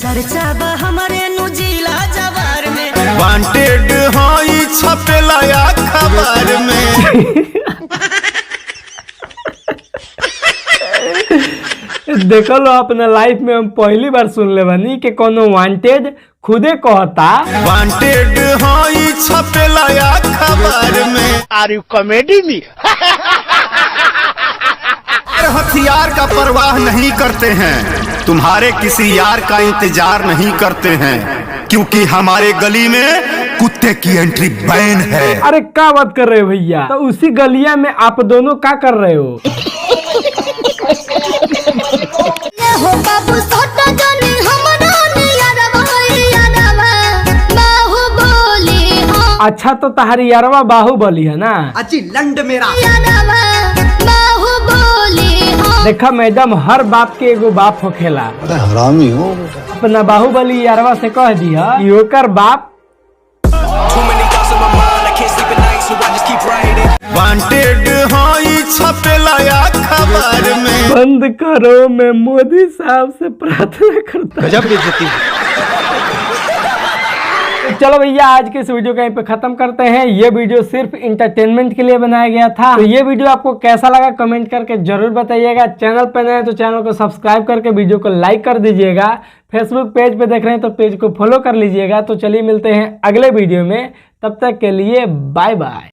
चर्चा बा हमारे नुजीला जवार में, वांटेड होई छपेला खबर में। देख लो अपना लाइफ में हम पहली बार सुन ले बनी कि कोनो वांटेड खुदे कहता वांटेड होई छपेला खबर में। आर यू कॉमेडी मी? हथियार का परवाह नहीं करते हैं, तुम्हारे किसी यार का इंतजार नहीं करते हैं, क्योंकि हमारे गली में कुत्ते की एंट्री बैन है। अरे क्या बात कर रहे हो भैया? तो उसी गलिया में आप दोनों क्या कर रहे हो? हो बाबू सोटा जानी हमरा नियरवा बाहुबली हो। अच्छा तो तहारी यारवा बाहुबली है ना? अजी लंड मेरा बाहुबली हो। देखा मैडम, हर बाप के एगो बाप होखेला। हरामी हो। अपना बाहुबली यारवा से कह दिया कि ओकर बाप वांटेड होई छपेला खबर में। बंद करो, मैं मोदी साहब से प्रार्थना करता हूं। गजब बेइज्जती। चलो भैया, आज के इस वीडियो को यहीं पे खत्म करते हैं। ये वीडियो सिर्फ इंटरटेनमेंट के लिए बनाया गया था। तो ये वीडियो आपको कैसा लगा कमेंट करके जरूर बताइएगा। चैनल पे नए हैं तो चैनल को सब्सक्राइब करके वीडियो को लाइक कर दीजिएगा। फेसबुक पेज पे देख रहे हैं तो पेज को फॉलो कर लीजिएगा। तो चलिए मिलते हैं अगले वीडियो में, तब तक के लिए बाय बाय।